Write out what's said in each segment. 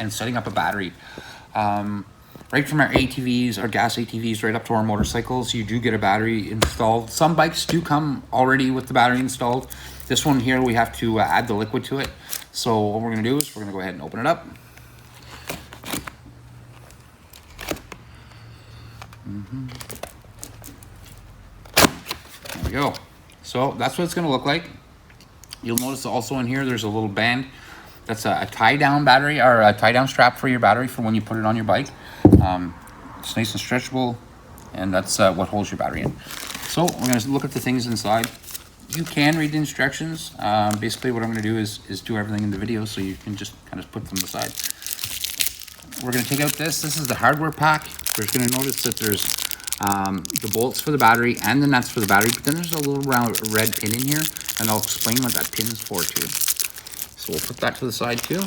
and setting up a battery. Right from our ATVs, our gas ATVs, right up to our motorcycles, you do get a battery installed. Some bikes do come already with the battery installed. This one here, we have to add the liquid to it. So what we're gonna do is we're gonna go ahead and open it up. There we go. So that's what it's gonna look like. You'll notice also in here, there's a little band. That's a tie-down battery, or a tie-down strap for your battery for when you put it on your bike. It's nice and stretchable, and that's what holds your battery in. So we're gonna look at the things inside. You can read the instructions. Basically what I'm gonna do is do everything in the video, so you can just kind of put them aside. We're gonna take out this is the hardware pack. You're gonna notice that there's the bolts for the battery and the nuts for the battery, but then there's a little round red pin in here, and I'll explain what that pin is for too. So we'll put that to the side too.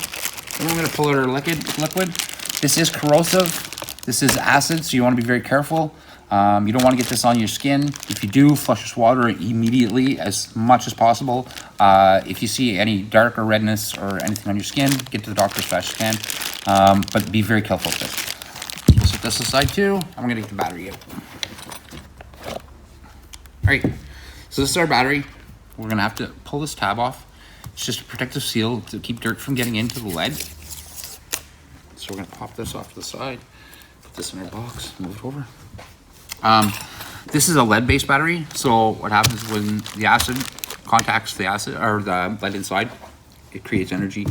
Then we're gonna pull out our liquid. This is corrosive. This is acid, so you wanna be very careful. You don't wanna get this on your skin. If you do, flush this water immediately as much as possible. If you see any dark or redness or anything on your skin, get to the doctor as fast as you can. But be very careful with this. We'll set this aside too. I'm gonna get the battery out. All right, so this is our battery. We're gonna have to pull this tab off. It's just a protective seal to keep dirt from getting into the lead. So we're gonna pop this off to the side, put this in our box, move it over. This is a lead-based battery, so what happens when the acid contacts the acid or the lead inside, it creates energy.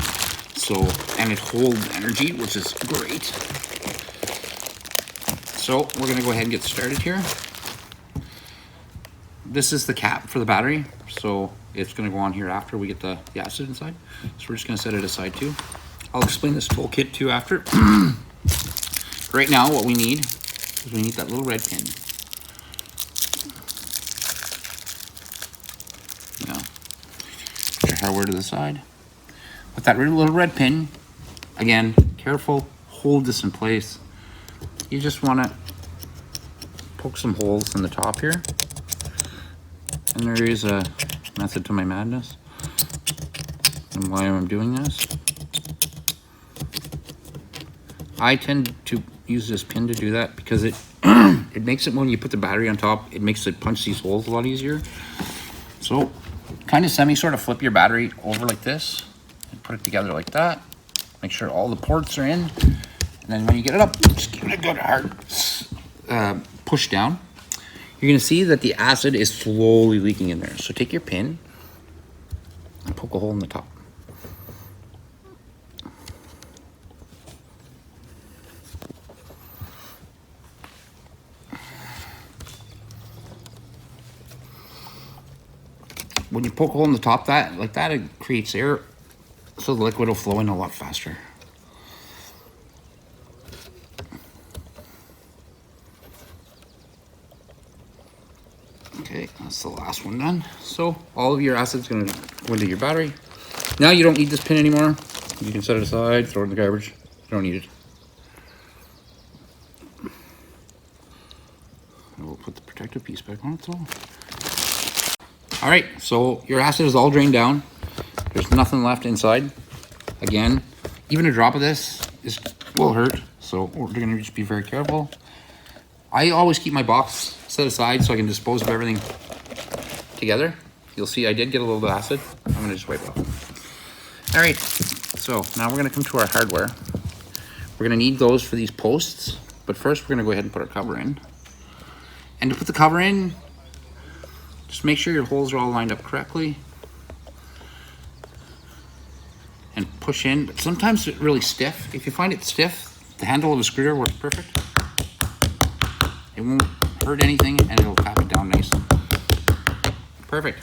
So, and it holds energy, which is great. So we're gonna go ahead and get started here. This is the cap for the battery, so it's gonna go on here after we get the acid inside. So we're just gonna set it aside too. I'll explain this toolkit too after. Right now, what we need is we need that little red pin. Now, put your hardware to the side. With that little red pin, again, careful, hold this in place. You just wanna poke some holes in the top here. And there is a method to my madness and why I'm doing this. I tend to use this pin to do that because it it makes it, when you put the battery on top, it makes it punch these holes a lot easier. So kind of sort of flip your battery over like this and put it together like that. Make sure all the ports are in. And then when you get it up, just give it a good hard push down. You're gonna see that the acid is slowly leaking in there. So take your pin and poke a hole in the top. When you poke a hole in the top like that, it creates air, so the liquid will flow in a lot faster. Okay, that's the last one done. So all of your acid's gonna go into your battery. Now you don't need this pin anymore. You can set it aside, throw it in the garbage. You don't need it. And we'll put the protective piece back on it though. All right, so your acid is all drained down. There's nothing left inside. Again, even a drop of this will hurt, so we're gonna just be very careful. I always keep my box set aside so I can dispose of everything together. You'll see I did get a little bit of acid. I'm gonna just wipe it off. All right, so now we're gonna come to our hardware. We're gonna need those for these posts, but first we're gonna go ahead and put our cover in. And to put the cover in, just make sure your holes are all lined up correctly. And push in, but sometimes it's really stiff. If you find it stiff, the handle of the screwdriver works perfect. It won't hurt anything and it'll tap it down nicely. Perfect.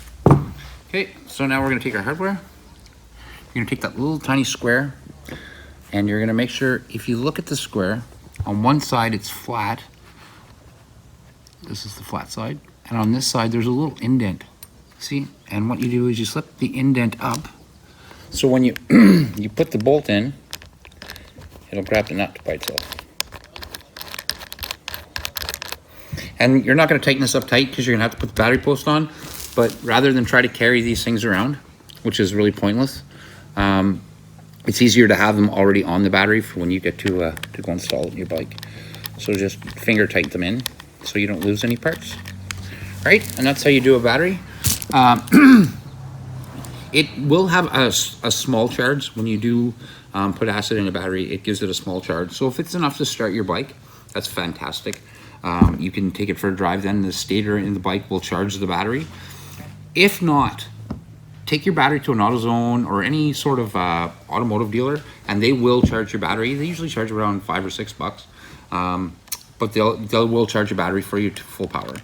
Okay, so now we're gonna take our hardware. You're gonna take that little tiny square and you're gonna make sure, if you look at the square, on one side it's flat. This is the flat side. And on this side, there's a little indent. See? And what you do is you slip the indent up. So when you you put the bolt in, it'll grab the nut by itself. And you're not going to tighten this up tight because you're going to have to put the battery post on. But rather than try to carry these things around, which is really pointless, it's easier to have them already on the battery for when you get to go install it in your bike. So just finger tighten them in so you don't lose any parts. Right, and that's how you do a battery. It will have a small charge when you do put acid in a battery. It gives it a small charge. So if it's enough to start your bike, that's fantastic. You can take it for a drive. Then the stator in the bike will charge the battery. If not, take your battery to an AutoZone or any sort of automotive dealer, and they will charge your battery. They usually charge around $5 or $6, but they'll will charge your battery for you to full power.